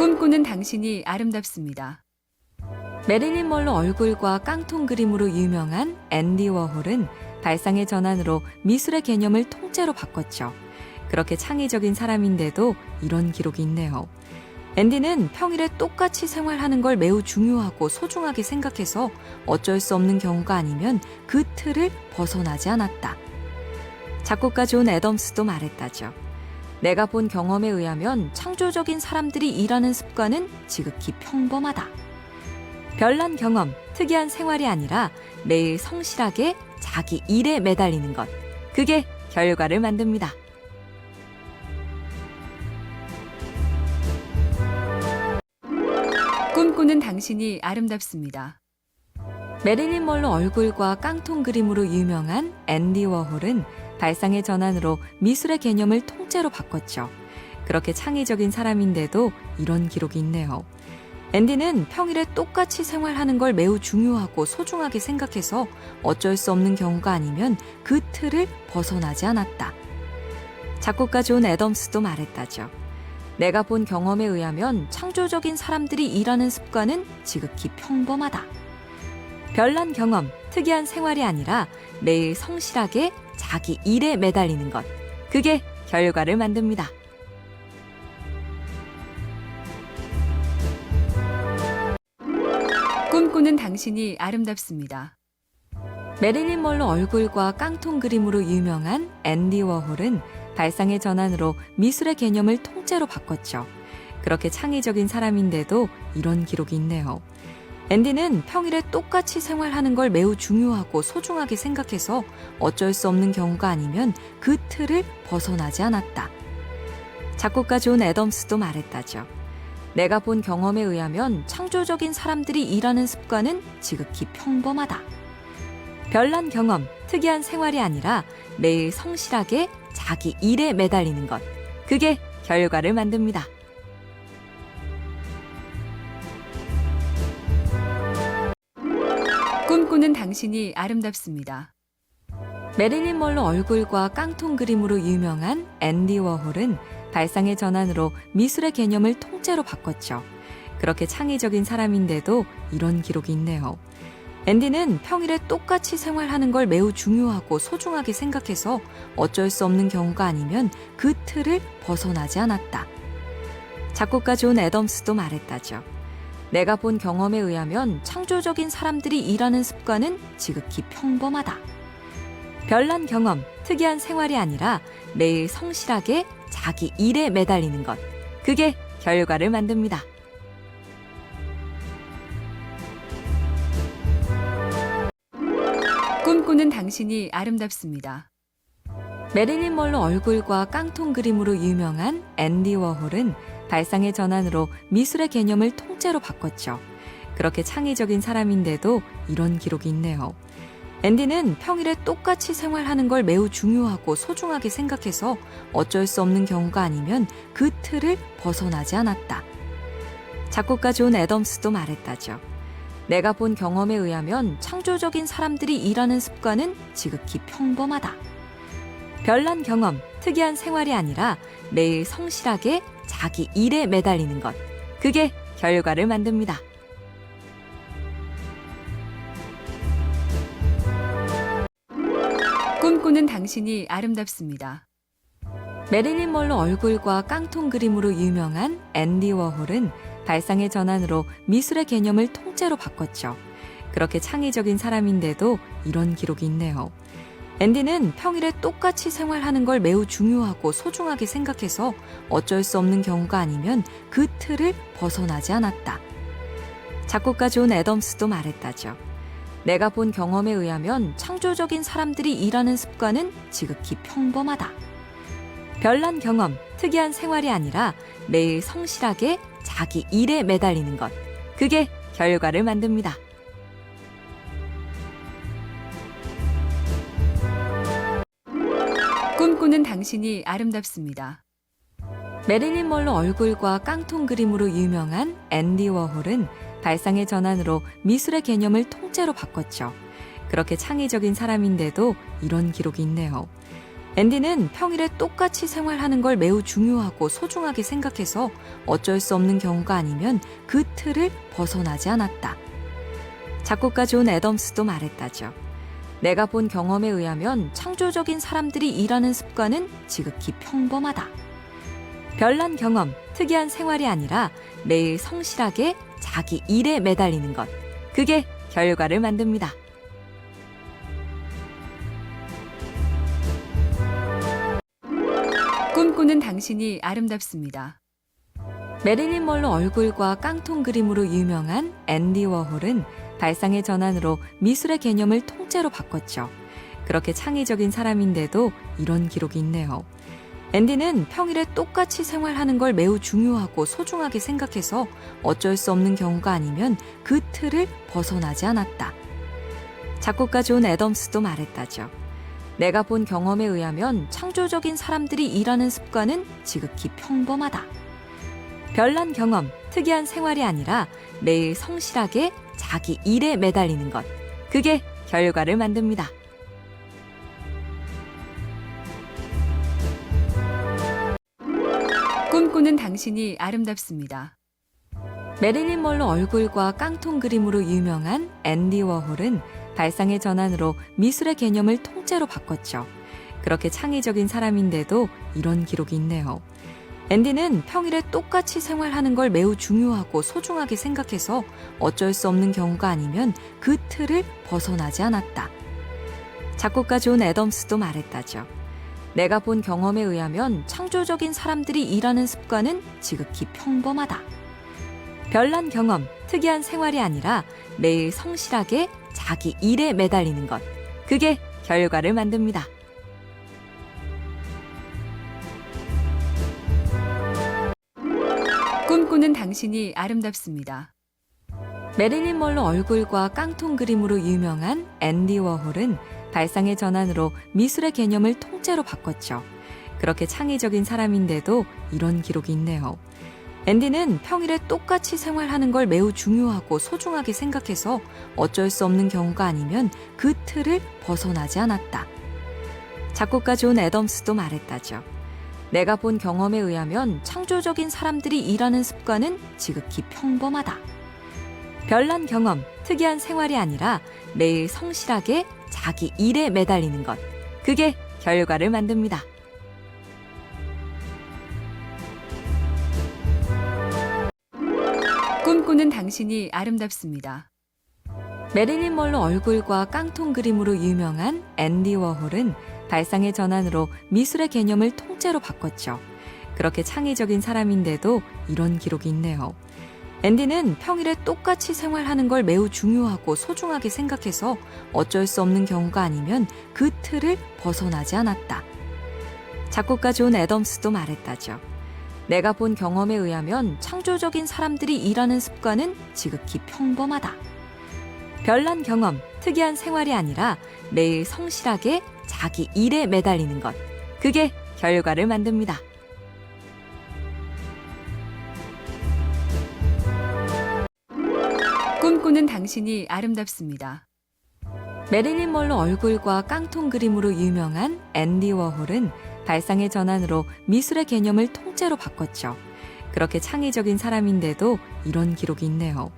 꿈꾸는 당신이 아름답습니다. 메릴린 먼로 얼굴과 깡통 그림으로 유명한 앤디 워홀은 발상의 전환으로 미술의 개념을 통째로 바꿨죠. 그렇게 창의적인 사람인데도 이런 기록이 있네요. 앤디는 평일에 똑같이 생활하는 걸 매우 중요하고 소중하게 생각해서 어쩔 수 없는 경우가 아니면 그 틀을 벗어나지 않았다. 작곡가 존 애덤스도 말했다죠. 내가 본 경험에 의하면 창조적인 사람들이 일하는 습관은 지극히 평범하다. 별난 경험, 특이한 생활이 아니라 매일 성실하게 자기 일에 매달리는 것. 그게 결과를 만듭니다. 꿈꾸는 당신이 아름답습니다. 메릴린 먼로 얼굴과 깡통 그림으로 유명한 앤디 워홀은 발상의 전환으로 미술의 개념을 통째로 바꿨죠. 그렇게 창의적인 사람인데도 이런 기록이 있네요. 앤디는 평일에 똑같이 생활하는 걸 매우 중요하고 소중하게 생각해서 어쩔 수 없는 경우가 아니면 그 틀을 벗어나지 않았다. 작곡가 존 애덤스도 말했다죠. 내가 본 경험에 의하면 창조적인 사람들이 일하는 습관은 지극히 평범하다. 별난 경험, 특이한 생활이 아니라 매일 성실하게 자기 일에 매달리는 것. 그게 결과를 만듭니다. 꿈꾸는 당신이 아름답습니다. 메릴린 먼로 얼굴과 깡통 그림으로 유명한 앤디 워홀은 발상의 전환으로 미술의 개념을 통째로 바꿨죠. 그렇게 창의적인 사람인데도 이런 기록이 있네요. 앤디는 평일에 똑같이 생활하는 걸 매우 중요하고 소중하게 생각해서 어쩔 수 없는 경우가 아니면 그 틀을 벗어나지 않았다. 작곡가 존 애덤스도 말했다죠. 내가 본 경험에 의하면 창조적인 사람들이 일하는 습관은 지극히 평범하다. 별난 경험, 특이한 생활이 아니라 매일 성실하게 자기 일에 매달리는 것. 그게 결과를 만듭니다. 꿈꾸는 당신이 아름답습니다. 메릴린 먼로 얼굴과 깡통 그림으로 유명한 앤디 워홀은 발상의 전환으로 미술의 개념을 통째로 바꿨죠. 그렇게 창의적인 사람인데도 이런 기록이 있네요. 앤디는 평일에 똑같이 생활하는 걸 매우 중요하고 소중하게 생각해서 어쩔 수 없는 경우가 아니면 그 틀을 벗어나지 않았다. 작곡가 존 애덤스도 말했다죠. 내가 본 경험에 의하면 창조적인 사람들이 일하는 습관은 지극히 평범하다. 별난 경험, 특이한 생활이 아니라 매일 성실하게 자기 일에 매달리는 것. 그게 결과를 만듭니다. 꿈꾸는 당신이 아름답습니다. 메릴린 먼로 얼굴과 깡통 그림으로 유명한 앤디 워홀은 발상의 전환으로 미술의 개념을 통째로 바꿨죠. 그렇게 창의적인 사람인데도 이런 기록이 있네요. 앤디는 평일에 똑같이 생활하는 걸 매우 중요하고 소중하게 생각해서 어쩔 수 없는 경우가 아니면 그 틀을 벗어나지 않았다. 작곡가 존 애덤스도 말했다죠. 내가 본 경험에 의하면 창조적인 사람들이 일하는 습관은 지극히 평범하다. 별난 경험, 특이한 생활이 아니라 매일 성실하게 자기 일에 매달리는 것. 그게 결과를 만듭니다. 꿈꾸는 당신이 아름답습니다. 메릴린 먼로 얼굴과 깡통 그림으로 유명한 앤디 워홀은 발상의 전환으로 미술의 개념을 통째로 바꿨죠. 그렇게 창의적인 사람인데도 이런 기록이 있네요. 앤디는 평일에 똑같이 생활하는 걸 매우 중요하고 소중하게 생각해서 어쩔 수 없는 경우가 아니면 그 틀을 벗어나지 않았다. 작곡가 존 애덤스도 말했다죠. 내가 본 경험에 의하면 창조적인 사람들이 일하는 습관은 지극히 평범하다. 별난 경험, 특이한 생활이 아니라 매일 성실하게 자기 일에 매달리는 것. 그게 결과를 만듭니다. 꿈꾸는 당신이 아름답습니다. 메릴린 먼로 얼굴과 깡통 그림으로 유명한 앤디 워홀은 발상의 전환으로 미술의 개념을 통째로 바꿨죠. 그렇게 창의적인 사람인데도 이런 기록이 있네요. 앤디는 평일에 똑같이 생활하는 걸 매우 중요하고 소중하게 생각해서 어쩔 수 없는 경우가 아니면 그 틀을 벗어나지 않았다. 작곡가 존 애덤스도 말했다죠. 내가 본 경험에 의하면 창조적인 사람들이 일하는 습관은 지극히 평범하다. 별난 경험, 특이한 생활이 아니라 매일 성실하게 자기 일에 매달리는 것. 그게 결과를 만듭니다. 꿈꾸는 당신이 아름답습니다. 메릴린 먼로 얼굴과 깡통 그림으로 유명한 앤디 워홀은 발상의 전환으로 미술의 개념을 통째로 바꿨죠. 그렇게 창의적인 사람인데도 이런 기록이 있네요. 앤디는 평일에 똑같이 생활하는 걸 매우 중요하고 소중하게 생각해서 어쩔 수 없는 경우가 아니면 그 틀을 벗어나지 않았다. 작곡가 존 애덤스도 말했다죠. 내가 본 경험에 의하면 창조적인 사람들이 일하는 습관은 지극히 평범하다. 별난 경험, 특이한 생활이 아니라 매일 성실하게 자기 일에 매달리는 것. 그게 결과를 만듭니다. 꿈꾸는 당신이 아름답습니다. 메릴린 먼로 얼굴과 깡통 그림으로 유명한 앤디 워홀은 발상의 전환으로 미술의 개념을 통째로 바꿨죠. 그렇게 창의적인 사람인데도 이런 기록이 있네요. 앤디는 평일에 똑같이 생활하는 걸 매우 중요하고 소중하게 생각해서 어쩔 수 없는 경우가 아니면 그 틀을 벗어나지 않았다. 작곡가 존 애덤스도 말했다죠. 내가 본 경험에 의하면 창조적인 사람들이 일하는 습관은 지극히 평범하다. 별난 경험, 특이한 생활이 아니라 매일 성실하게 자기 일에 매달리는 것. 그게 결과를 만듭니다. 꿈꾸는 당신이 아름답습니다. 메릴린 먼로 얼굴과 깡통 그림으로 유명한 앤디 워홀은 발상의 전환으로 미술의 개념을 통째로 바꿨죠. 그렇게 창의적인 사람인데도 이런 기록이 있네요. 앤디는 평일에 똑같이 생활하는 걸 매우 중요하고 소중하게 생각해서 어쩔 수 없는 경우가 아니면 그 틀을 벗어나지 않았다. 작곡가 존 애덤스도 말했다죠. 내가 본 경험에 의하면 창조적인 사람들이 일하는 습관은 지극히 평범하다. 별난 경험, 특이한 생활이 아니라 매일 성실하게 자기 일에 매달리는 것. 그게 결과를 만듭니다. 꿈꾸는 당신이 아름답습니다. 메릴린 먼로 얼굴과 깡통 그림으로 유명한 앤디 워홀은 발상의 전환으로 미술의 개념을 통째로 바꿨죠. 그렇게 창의적인 사람인데도 이런 기록이 있네요. 앤디는 평일에 똑같이 생활하는 걸 매우 중요하고 소중하게 생각해서 어쩔 수 없는 경우가 아니면 그 틀을 벗어나지 않았다. 작곡가 존 애덤스도 말했다죠. 내가 본 경험에 의하면 창조적인 사람들이 일하는 습관은 지극히 평범하다. 별난 경험, 특이한 생활이 아니라 매일 성실하게 자기 일에 매달리는 것. 그게 결과를 만듭니다. 꿈꾸는 당신이 아름답습니다. 메릴린 먼로 얼굴과 깡통 그림으로 유명한 앤디 워홀은 발상의 전환으로 미술의 개념을 통째로 바꿨죠. 그렇게 창의적인 사람인데도 이런 기록이 있네요.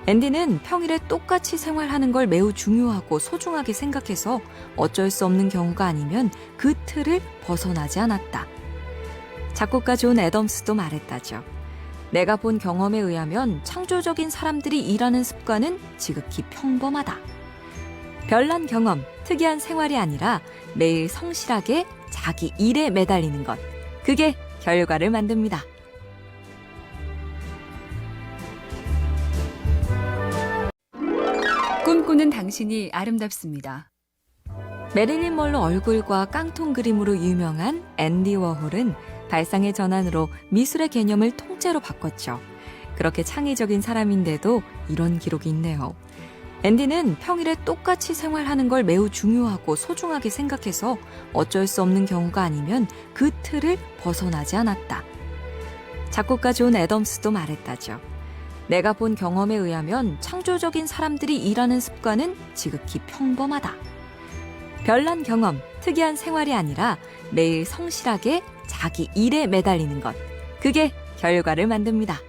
앤디는 평일에 똑같이 생활하는 걸 매우 중요하고 소중하게 생각해서 어쩔 수 없는 경우가 아니면 그 틀을 벗어나지 않았다. 작곡가 존 애덤스도 말했다죠. 내가 본 경험에 의하면 창조적인 사람들이 일하는 습관은 지극히 평범하다. 별난 경험, 특이한 생활이 아니라 매일 성실하게 자기 일에 매달리는 것. 그게 결과를 만듭니다. 꿈꾸는 당신이 아름답습니다. 메릴린 먼로 얼굴과 깡통 그림으로 유명한 앤디 워홀은 발상의 전환으로 미술의 개념을 통째로 바꿨죠. 그렇게 창의적인 사람인데도 이런 기록이 있네요. 앤디는 평일에 똑같이 생활하는 걸 매우 중요하고 소중하게 생각해서 어쩔 수 없는 경우가 아니면 그 틀을 벗어나지 않았다. 작곡가 존 애덤스도 말했다죠. 내가 본 경험에 의하면 창조적인 사람들이 일하는 습관은 지극히 평범하다. 별난 경험, 특이한 생활이 아니라 매일 성실하게 자기 일에 매달리는 것. 그게 결과를 만듭니다.